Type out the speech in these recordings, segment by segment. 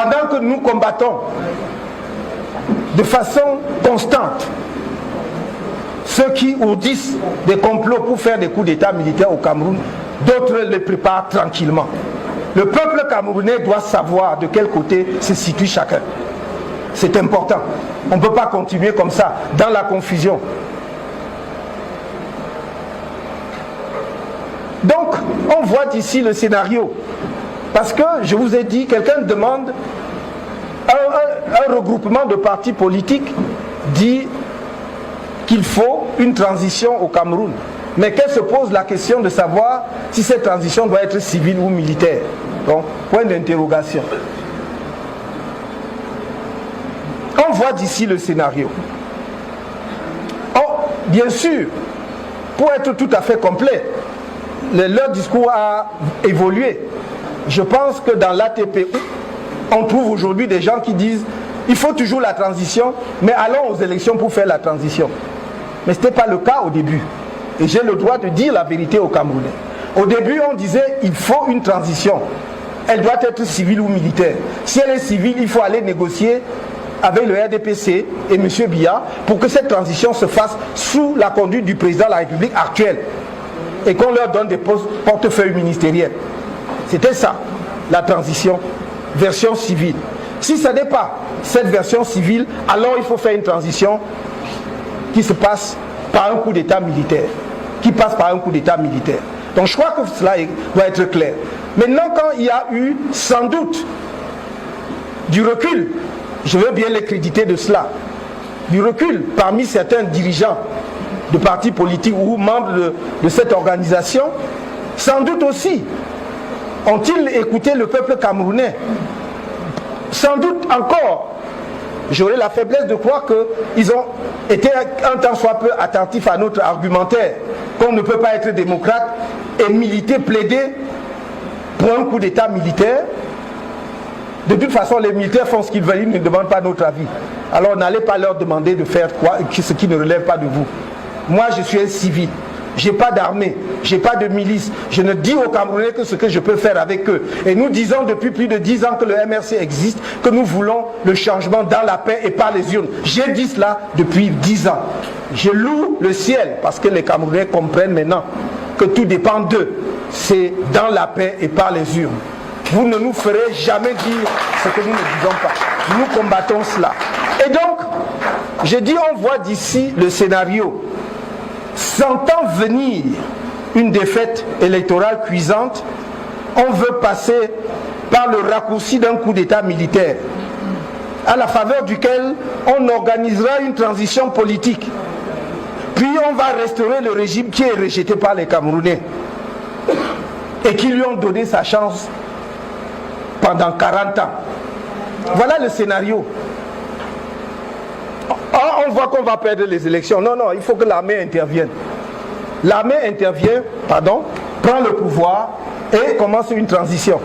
pendant que nous combattons de façon constante ceux qui ourdissent des complots pour faire des coups d'état militaires au Cameroun, d'autres les préparent tranquillement. Le peuple camerounais doit savoir de quel côté se situe chacun. C'est important. On ne peut pas continuer comme ça, dans la confusion. Donc, on voit d'ici le scénario. Parce que, je vous ai dit, quelqu'un demande un regroupement de partis politiques, dit qu'il faut une transition au Cameroun. Mais qu'elle se pose la question de savoir si cette transition doit être civile ou militaire. Donc, point d'interrogation. On voit d'ici le scénario. Oh, bien sûr, pour être tout à fait complet, leur discours a évolué. Je pense que dans l'ATP, on trouve aujourd'hui des gens qui disent il faut toujours la transition, mais allons aux élections pour faire la transition. Mais ce n'était pas le cas au début. Et j'ai le droit de dire la vérité aux Camerounais. Au début, on disait il faut une transition. Elle doit être civile ou militaire. Si elle est civile, il faut aller négocier avec le RDPC et M. Biya pour que cette transition se fasse sous la conduite du président de la République actuelle et qu'on leur donne des portefeuilles ministériels. C'était ça, la transition, version civile. Si ce n'est pas cette version civile, alors il faut faire une transition qui se passe par un coup d'état militaire. Donc je crois que cela doit être clair. Maintenant, quand il y a eu sans doute du recul, je veux bien les créditer de cela, du recul parmi certains dirigeants de partis politiques ou membres de cette organisation, sans doute aussi ont-ils écouté le peuple camerounais. Sans doute encore, j'aurais la faiblesse de croire qu'ils ont été un tant soit peu attentifs à notre argumentaire, qu'on ne peut pas être démocrate et militer, plaider pour un coup d'état militaire. De toute façon, les militaires font ce qu'ils veulent, ils ne demandent pas notre avis. Alors n'allez pas leur demander de faire ce qui ne relève pas de vous. Moi, je suis un civil. Je n'ai pas d'armée, je n'ai pas de milice. Je ne dis aux Camerounais que ce que je peux faire avec eux. Et nous disons depuis plus de 10 ans que le MRC existe, que nous voulons le changement dans la paix et par les urnes. J'ai dit cela depuis 10 ans. Je loue le ciel parce que les Camerounais comprennent maintenant que tout dépend d'eux. C'est dans la paix et par les urnes. Vous ne nous ferez jamais dire ce que nous ne disons pas. Nous combattons cela. Et donc, je dis, on voit d'ici le scénario. Sentant venir une défaite électorale cuisante, on veut passer par le raccourci d'un coup d'état militaire, à la faveur duquel on organisera une transition politique. Puis on va restaurer le régime qui est rejeté par les Camerounais et qui lui ont donné sa chance pendant 40 ans. Voilà le scénario. On voit qu'on va perdre les élections. Non, non, il faut que l'armée intervienne. L'armée intervient, prend le pouvoir et commence une transition.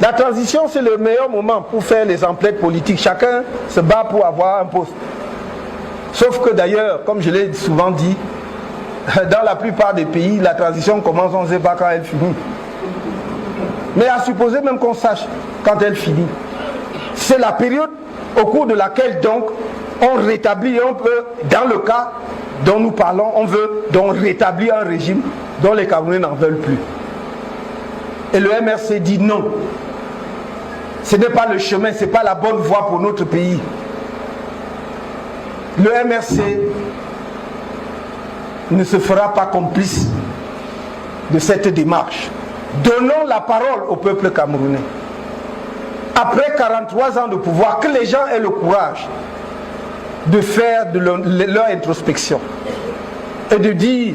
La transition, c'est le meilleur moment pour faire les emplettes politiques. Chacun se bat pour avoir un poste. Sauf que d'ailleurs, comme je l'ai souvent dit, dans la plupart des pays, la transition commence, on ne sait pas quand elle finit. Mais à supposer même qu'on sache quand elle finit. C'est la période au cours de laquelle donc on rétablit un peu, dans le cas dont nous parlons, on veut donc rétablir un régime dont les Camerounais n'en veulent plus. Et le MRC dit non. Ce n'est pas le chemin, ce n'est pas la bonne voie pour notre pays. Le MRC ne se fera pas complice de cette démarche. Donnons la parole au peuple camerounais. Après 43 ans de pouvoir, que les gens aient le courage de faire de leur introspection et de dire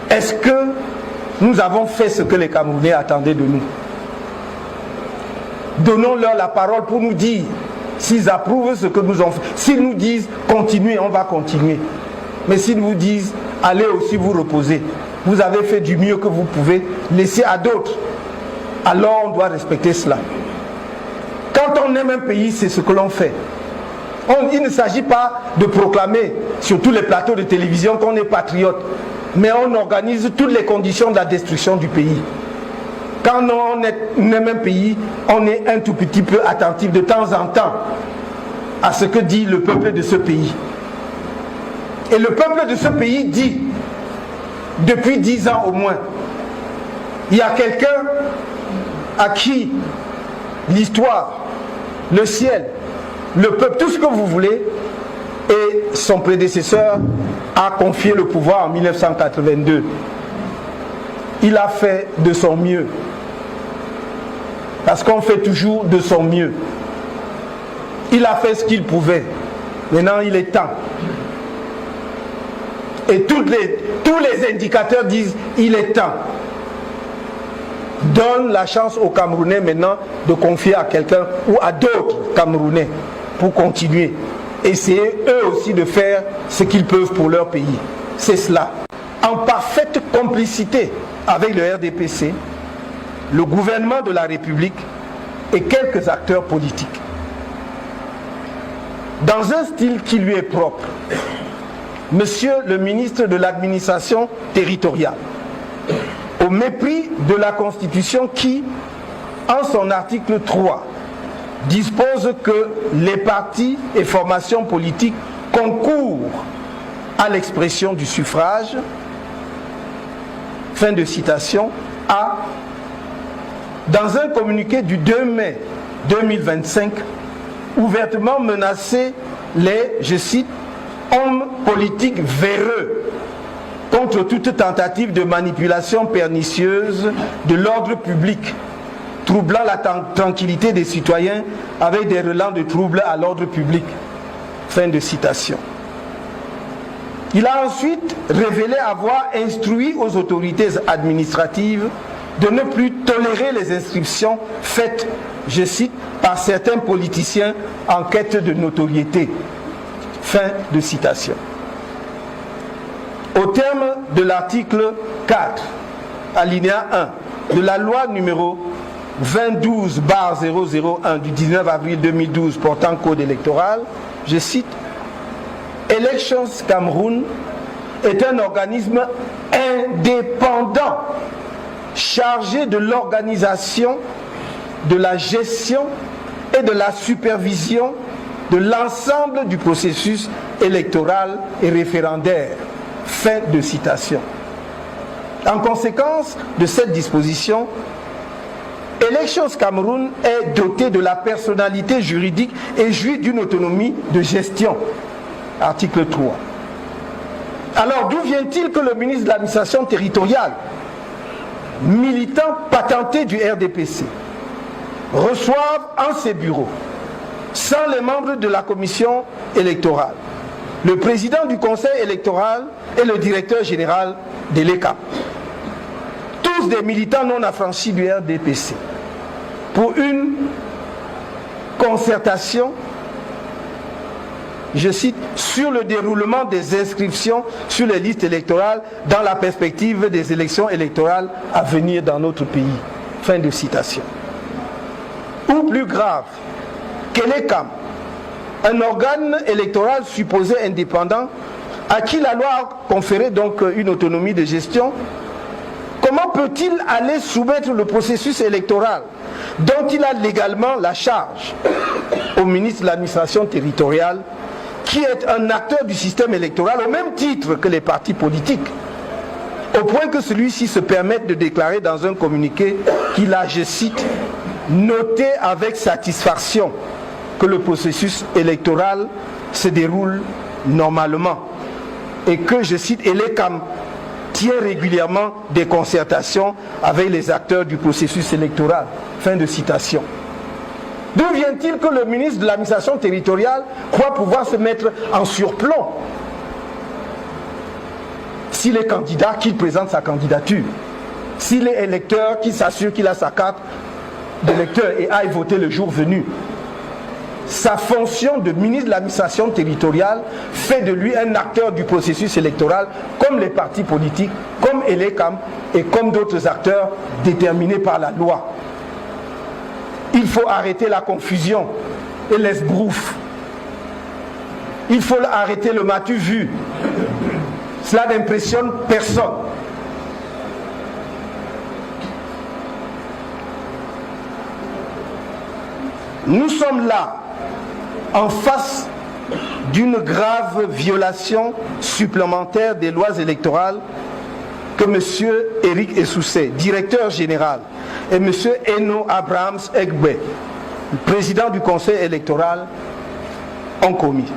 est-ce que nous avons fait ce que les Camerounais attendaient de nous? Donnons-leur la parole pour nous dire s'ils approuvent ce que nous avons fait. S'ils nous disent continuez, on va continuer. Mais s'ils nous disent allez aussi vous reposer, vous avez fait du mieux que vous pouvez, laissez à d'autres, alors on doit respecter cela. Quand on aime un pays, c'est ce que l'on fait. Il ne s'agit pas de proclamer sur tous les plateaux de télévision qu'on est patriote, mais on organise toutes les conditions de la destruction du pays. quand on est un même pays, on est un tout petit peu attentif de temps en temps à ce que dit le peuple de ce pays. Et le peuple de ce pays dit, depuis 10 ans au moins, il y a quelqu'un à qui l'histoire, le ciel, le peuple, tout ce que vous voulez, et son prédécesseur a confié le pouvoir en 1982. Il a fait de son mieux. Parce qu'on fait toujours de son mieux. Il a fait ce qu'il pouvait. Maintenant, il est temps. Et tous les indicateurs disent il est temps. Donne la chance aux Camerounais maintenant de confier à quelqu'un ou à d'autres Camerounais pour continuer. Essayer eux aussi de faire ce qu'ils peuvent pour leur pays. C'est cela. En parfaite complicité avec le RDPC, le gouvernement de la République et quelques acteurs politiques. Dans un style qui lui est propre, Monsieur le ministre de l'administration territoriale, au mépris de la Constitution qui, en son article 3, dispose que les partis et formations politiques concourent à l'expression du suffrage, fin de citation, a, dans un communiqué du 2 mai 2025, ouvertement menacé les, je cite, hommes politiques véreux contre toute tentative de manipulation pernicieuse de l'ordre public, troublant la tranquillité des citoyens avec des relents de troubles à l'ordre public. Fin de citation. Il a ensuite révélé avoir instruit aux autorités administratives de ne plus tolérer les inscriptions faites, je cite, par certains politiciens en quête de notoriété. Fin de citation. Au terme de l'article 4, alinéa 1 de la loi numéro 2012/001 du 19 avril 2012 portant code électoral, je cite, Elections Cameroun est un organisme indépendant chargé de l'organisation, de la gestion et de la supervision de l'ensemble du processus électoral et référendaire. Fin de citation. En conséquence de cette disposition, Elections Cameroun est doté de la personnalité juridique et jouit d'une autonomie de gestion. Article 3. Alors d'où vient-il que le ministre de l'administration territoriale, militant patenté du RDPC, reçoive en ses bureaux, sans les membres de la commission électorale, le président du conseil électoral et le directeur général de l'ECAP, tous des militants non affranchis du RDPC, pour une concertation, je cite, sur le déroulement des inscriptions sur les listes électorales dans la perspective des élections électorales à venir dans notre pays. Fin de citation. Ou plus grave, que l'ECAM, un organe électoral supposé indépendant, à qui la loi a conféré donc une autonomie de gestion, comment peut-il aller soumettre le processus électoral dont il a légalement la charge au ministre de l'administration territoriale, qui est un acteur du système électoral au même titre que les partis politiques, au point que celui-ci se permette de déclarer dans un communiqué qu'il a, je cite, noté avec satisfaction que le processus électoral se déroule normalement et que, je cite, l'ECAM tient régulièrement des concertations avec les acteurs du processus électoral. Fin de citation. D'où vient-il que le ministre de l'administration territoriale croit pouvoir se mettre en surplomb s'il est candidat, qu'il présente sa candidature, s'il est électeur, qu'il s'assure qu'il a sa carte d'électeur et aille voter le jour venu. Sa fonction de ministre de l'administration territoriale fait de lui un acteur du processus électoral, comme les partis politiques, comme l'ECAM et comme d'autres acteurs déterminés par la loi. Il faut arrêter la confusion et l'esbrouf. Il faut arrêter le m'as-tu vu. Cela n'impressionne personne. Nous sommes là, en face d'une grave violation supplémentaire des lois électorales que M. Eric Essoussé, directeur général, et M. Eno Abrahams Egbe, président du conseil électoral, ont commis.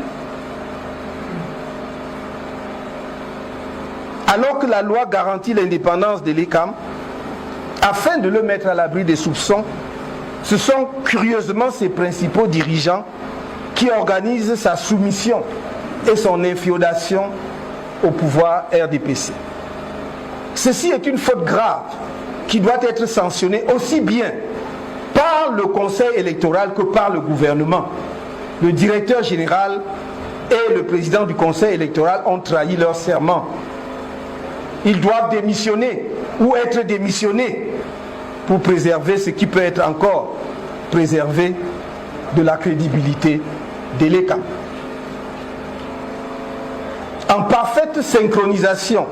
Alors que la loi garantit l'indépendance de l'ECAM, afin de le mettre à l'abri des soupçons, ce sont curieusement ses principaux dirigeants qui organisent sa soumission et son inféodation au pouvoir RDPC. Ceci est une faute grave qui doit être sanctionnée aussi bien par le conseil électoral que par le gouvernement. Le directeur général et le président du conseil électoral ont trahi leur serment. Ils doivent démissionner ou être démissionnés pour préserver ce qui peut être encore préservé de la crédibilité de l'ECAM. En parfaite synchronisation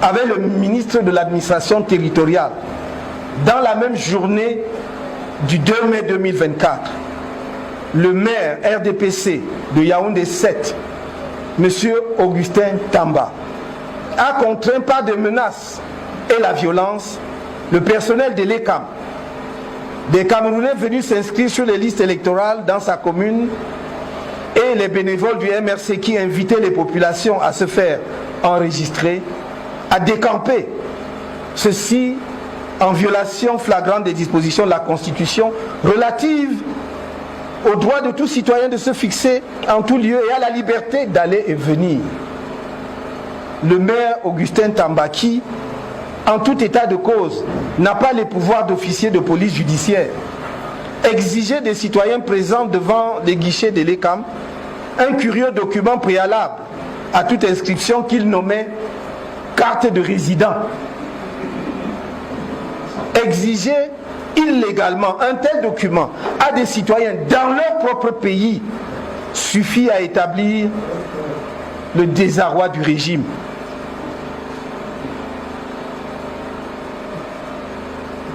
avec le ministre de l'administration territoriale, dans la même journée du 2 mai 2024, le maire RDPC de Yaoundé 7, M. Augustin Tamba, a contraint par des menaces et la violence le personnel de l'ECAM, des Camerounais venus s'inscrire sur les listes électorales dans sa commune et les bénévoles du MRC qui invitaient les populations à se faire enregistrer, à décamper. Ceci en violation flagrante des dispositions de la Constitution relatives au droit de tout citoyen de se fixer en tout lieu et à la liberté d'aller et venir. Le maire Augustin Tambaki, en tout état de cause, n'a pas les pouvoirs d'officier de police judiciaire. Exiger des citoyens présents devant les guichets de l'ECAM un curieux document préalable à toute inscription qu'il nommait carte de résident. Exiger illégalement un tel document à des citoyens dans leur propre pays suffit à établir le désarroi du régime.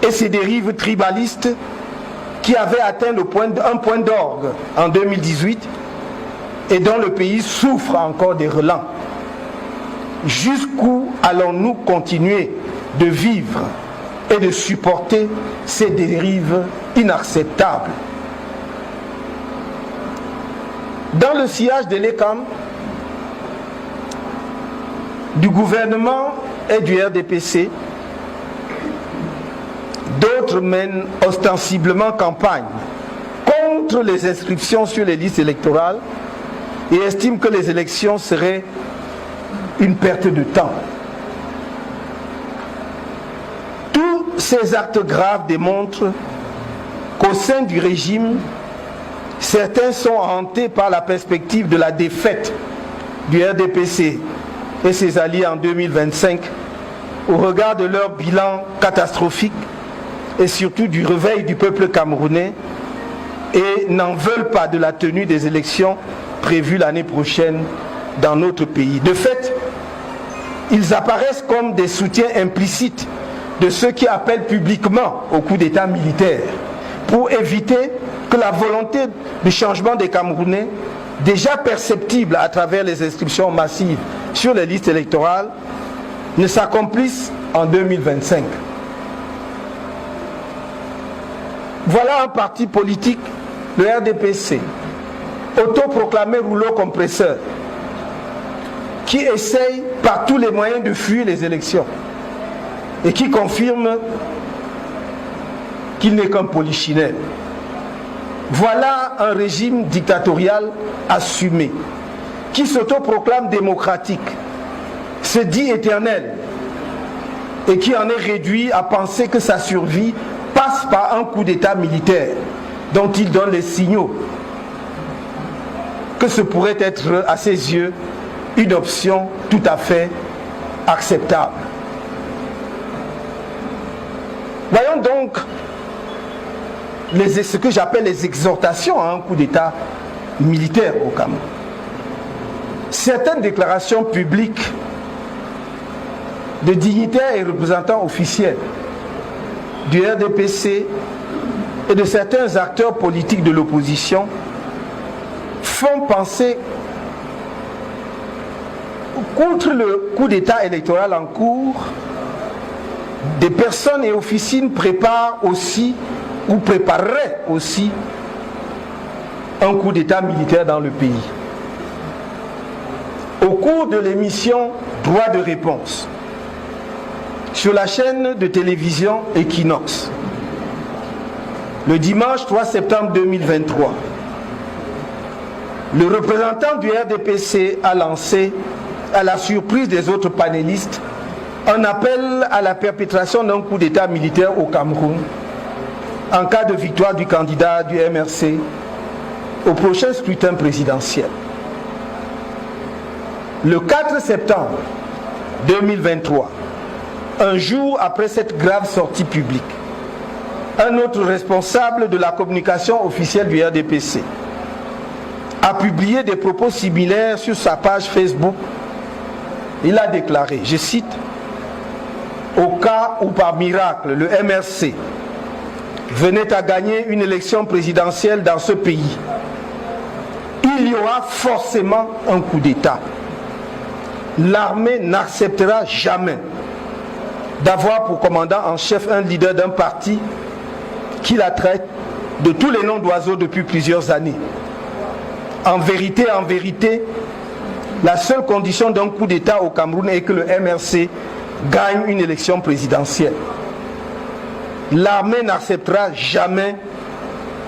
Et ces dérives tribalistes qui avaient atteint un point d'orgue en 2018 et dont le pays souffre encore des relents. Jusqu'où allons-nous continuer de vivre et de supporter ces dérives inacceptables? Dans le sillage de l'ECAM, du gouvernement et du RDPC, d'autres mènent ostensiblement campagne contre les inscriptions sur les listes électorales et estiment que les élections seraient une perte de temps. Tous ces actes graves démontrent qu'au sein du régime, certains sont hantés par la perspective de la défaite du RDPC et ses alliés en 2025 au regard de leur bilan catastrophique et surtout du réveil du peuple camerounais, et n'en veulent pas de la tenue des élections prévues l'année prochaine dans notre pays. De fait, ils apparaissent comme des soutiens implicites de ceux qui appellent publiquement au coup d'État militaire pour éviter que la volonté de changement des Camerounais, déjà perceptible à travers les inscriptions massives sur les listes électorales, ne s'accomplisse en 2025. Voilà un parti politique, le RDPC, autoproclamé rouleau compresseur, qui essaye par tous les moyens de fuir les élections et qui confirme qu'il n'est qu'un polichinelle. Voilà un régime dictatorial assumé, qui s'autoproclame démocratique, se dit éternel, et qui en est réduit à penser que sa survie passe par un coup d'État militaire dont il donne les signaux que ce pourrait être à ses yeux une option tout à fait acceptable. Voyons donc ce que j'appelle les exhortations à un coup d'État militaire au Cameroun. Certaines déclarations publiques de dignitaires et représentants officiels du RDPC et de certains acteurs politiques de l'opposition font penser, contre le coup d'État électoral en cours, des personnes et officines préparent aussi ou prépareraient aussi un coup d'État militaire dans le pays. Au cours de l'émission Droit de réponse sur la chaîne de télévision Equinox, le dimanche 3 septembre 2023, le représentant du RDPC a lancé, à la surprise des autres panélistes, un appel à la perpétration d'un coup d'État militaire au Cameroun en cas de victoire du candidat du MRC au prochain scrutin présidentiel. Le 4 septembre 2023, un jour après cette grave sortie publique, un autre responsable de la communication officielle du RDPC a publié des propos similaires sur sa page Facebook. Il a déclaré, je cite, « Au cas où par miracle le MRC venait à gagner une élection présidentielle dans ce pays, il y aura forcément un coup d'État. L'armée n'acceptera jamais d'avoir pour commandant en chef un leader d'un parti qui la traite de tous les noms d'oiseaux depuis plusieurs années. En vérité, la seule condition d'un coup d'État au Cameroun est que le MRC gagne une élection présidentielle. L'armée n'acceptera jamais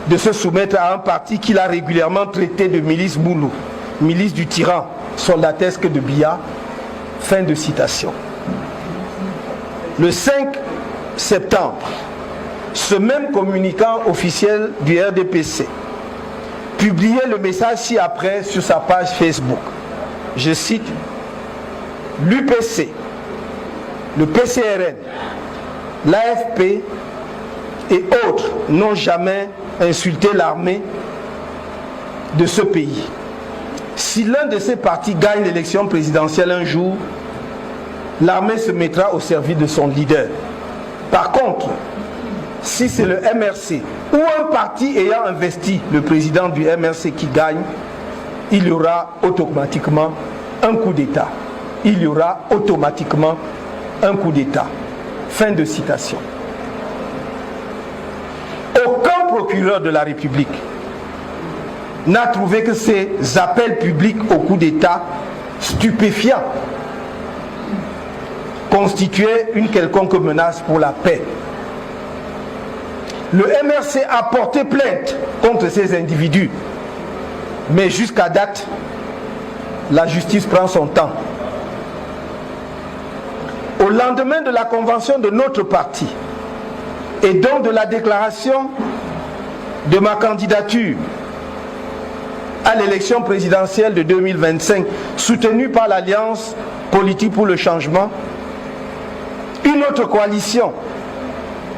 de se soumettre à un parti qu'il a régulièrement traité de milice Moulou, milice du tyran soldatesque de Biya. » Fin de citation. Le 5 septembre, ce même communicant officiel du RDPC publiait le message ci-après sur sa page Facebook. Je cite, « L'UPC, le PCRN, l'AFP et autres n'ont jamais insulté l'armée de ce pays. Si l'un de ces partis gagne l'élection présidentielle un jour, l'armée se mettra au service de son leader. Par contre, si c'est le MRC ou un parti ayant investi le président du MRC qui gagne, il y aura automatiquement un coup d'État. Il y aura automatiquement un coup d'État. » Fin de citation. Aucun procureur de la République n'a trouvé que ces appels publics au coup d'État stupéfiants constituaient une quelconque menace pour la paix. Le MRC a porté plainte contre ces individus, mais jusqu'à date, la justice prend son temps. Au lendemain de la convention de notre parti et donc de la déclaration de ma candidature à l'élection présidentielle de 2025 soutenue par l'Alliance politique pour le changement, une autre coalition,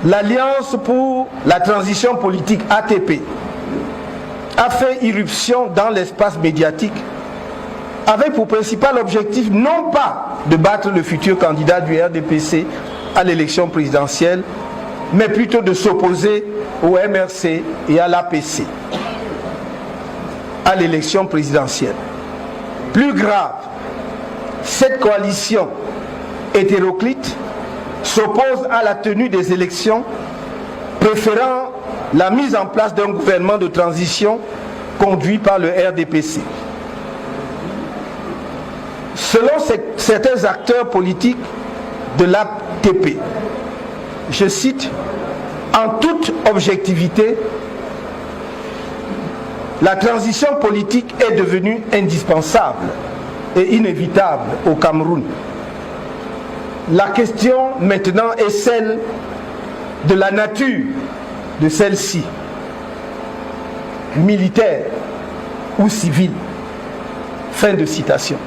l'Alliance pour la transition politique ATP, a fait irruption dans l'espace médiatique avec pour principal objectif non pas de battre le futur candidat du RDPC à l'élection présidentielle, mais plutôt de s'opposer au MRC et à l'APC à l'élection présidentielle. Plus grave, cette coalition hétéroclite s'oppose à la tenue des élections, préférant la mise en place d'un gouvernement de transition conduit par le RDPC. Selon certains acteurs politiques de l'ATP, je cite, « En toute objectivité, la transition politique est devenue indispensable et inévitable au Cameroun. La question maintenant est celle de la nature de celle-ci, militaire ou civile. » Fin de citation.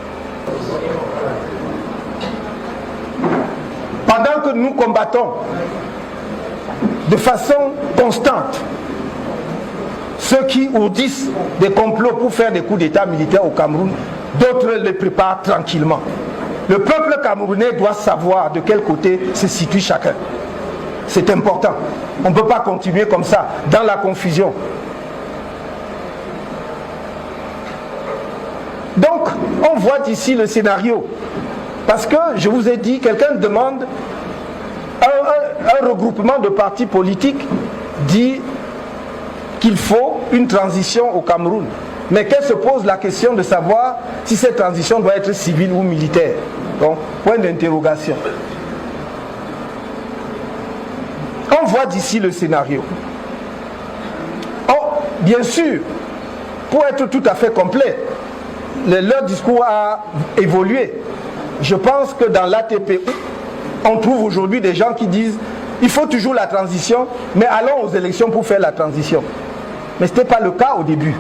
Pendant que nous combattons de façon constante ceux qui ourdissent des complots pour faire des coups d'État militaires au Cameroun, d'autres les préparent tranquillement. Le peuple camerounais doit savoir de quel côté se situe chacun. c'est important. On ne peut pas continuer comme ça, dans la confusion. Donc, on voit d'ici le scénario. Parce que, je vous ai dit, quelqu'un demande un regroupement de partis politiques, dit qu'il faut une transition au Cameroun. Mais qu'elle se pose la question de savoir si cette transition doit être civile ou militaire. Donc, point d'interrogation. On voit d'ici le scénario. Oh, bien sûr, pour être tout à fait complet, leur discours a évolué. Je pense que dans l'ATP, on trouve aujourd'hui des gens qui disent il faut toujours la transition, mais allons aux élections pour faire la transition. Mais ce n'était pas le cas au début.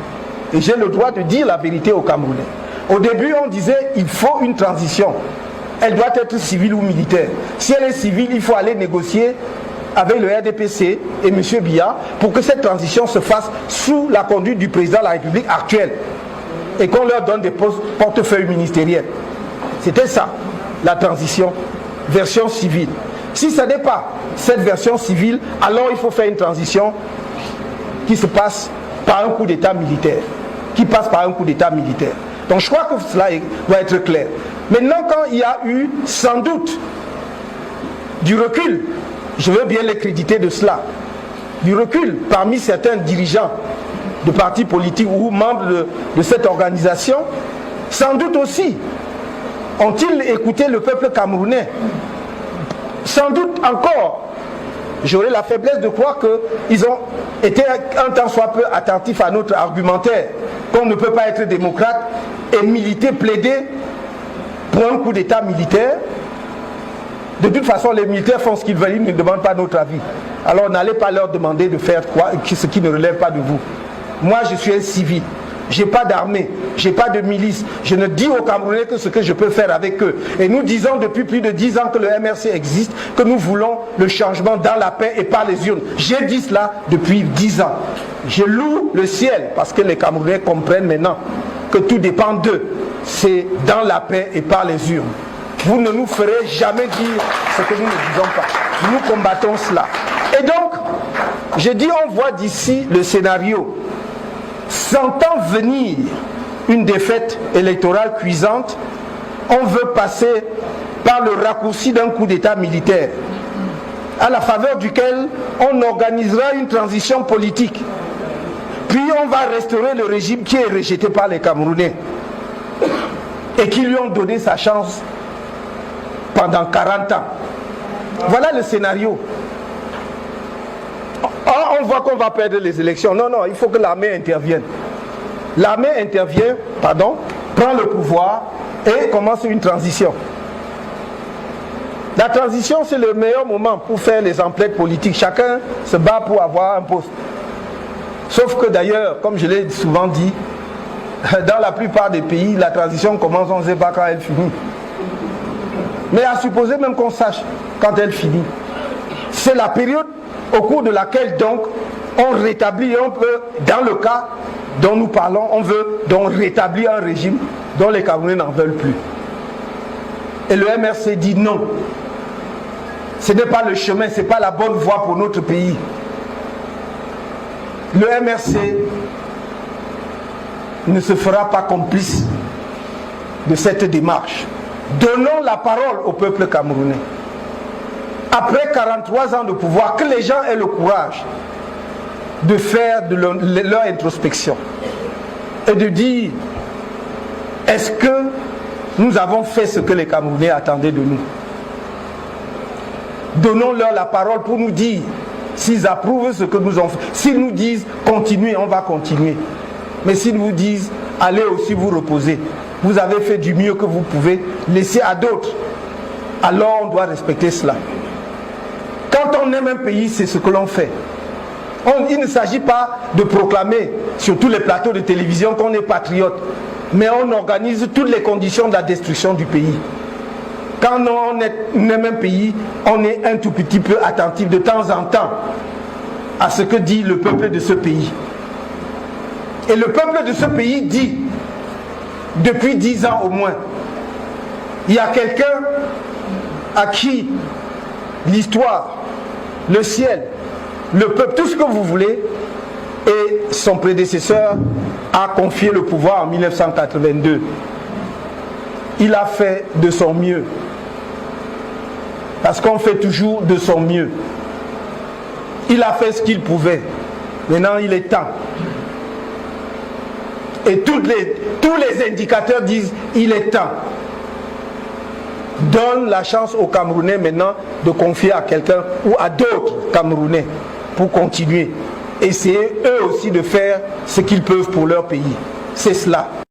Et j'ai le droit de dire la vérité aux Camerounais. Au début, on disait il faut une transition. Elle doit être civile ou militaire. Si elle est civile, il faut aller négocier avec le RDPC et M. Biya pour que cette transition se fasse sous la conduite du président de la République actuelle et qu'on leur donne des portefeuilles ministériels. C'était ça, la transition, version civile. Si ce n'est pas cette version civile, alors il faut faire une transition qui se passe par un coup d'État militaire. Donc je crois que cela doit être clair. Maintenant, quand il y a eu sans doute du recul, je veux bien les créditer de cela, du recul parmi certains dirigeants de partis politiques ou membres de cette organisation, sans doute aussi ont-ils écouté le peuple camerounais. Sans doute encore, j'aurais la faiblesse de croire qu'ils ont été un tant soit peu attentifs à notre argumentaire, qu'on ne peut pas être démocrate et militer, plaider pour un coup d'État militaire. De toute façon, les militaires font ce qu'ils veulent, ils ne demandent pas notre avis. Alors n'allez pas leur demander de faire quoi, ce qui ne relève pas de vous. Moi, je suis un civil. Je n'ai pas d'armée, je n'ai pas de milice. Je ne dis aux Camerounais que ce que je peux faire avec eux. Et nous disons depuis plus de 10 ans que le MRC existe, que nous voulons le changement dans la paix et par les urnes. J'ai dit cela depuis 10 ans. Je loue le ciel parce que les Camerounais comprennent maintenant que tout dépend d'eux. C'est dans la paix et par les urnes. Vous ne nous ferez jamais dire ce que nous ne disons pas. Nous combattons cela. Et donc, je dis, on voit d'ici le scénario. Sentant venir une défaite électorale cuisante, on veut passer par le raccourci d'un coup d'État militaire, à la faveur duquel on organisera une transition politique. Puis on va restaurer le régime qui est rejeté par les Camerounais et qui lui ont donné sa chance pendant 40 ans. Voilà le scénario. On voit qu'on va perdre les élections. Non, il faut que l'armée intervienne. L'armée intervient, prend le pouvoir et commence une transition. La transition, c'est le meilleur moment pour faire les emplettes politiques. Chacun se bat pour avoir un poste. Sauf que d'ailleurs, comme je l'ai souvent dit, dans la plupart des pays, la transition commence, on ne sait pas quand elle finit. Mais à supposer même qu'on sache quand elle finit. C'est la période au cours de laquelle donc on rétablit, on peut, dans le cas dont nous parlons, on veut donc rétablir un régime dont les Camerounais n'en veulent plus. Et le MRC dit non. Ce n'est pas le chemin, ce n'est pas la bonne voie pour notre pays. Le MRC ne se fera pas complice de cette démarche. Donnons la parole au peuple camerounais. Après 43 ans de pouvoir, que les gens aient le courage de faire de leur introspection et de dire est-ce que nous avons fait ce que les Camerounais attendaient de nous? Donnons-leur la parole pour nous dire s'ils approuvent ce que nous avons fait. S'ils nous disent continuez, on va continuer. Mais s'ils nous disent allez aussi vous reposer, vous avez fait du mieux que vous pouvez, laissez à d'autres, alors on doit respecter cela. Quand on aime un pays, c'est ce que l'on fait. Il ne s'agit pas de proclamer sur tous les plateaux de télévision qu'on est patriote, mais on organise toutes les conditions de la destruction du pays. Quand on aime un pays, on est un tout petit peu attentif de temps en temps à ce que dit le peuple de ce pays. Et le peuple de ce pays dit, depuis 10 ans au moins, il y a quelqu'un à qui l'histoire le ciel, le peuple, tout ce que vous voulez. Et son prédécesseur a confié le pouvoir en 1982. Il a fait de son mieux. Parce qu'on fait toujours de son mieux. Il a fait ce qu'il pouvait. Maintenant, il est temps. Et tous les indicateurs disent il est temps. Donne la chance aux Camerounais maintenant de confier à quelqu'un ou à d'autres Camerounais pour continuer. Essayer eux aussi de faire ce qu'ils peuvent pour leur pays. C'est cela.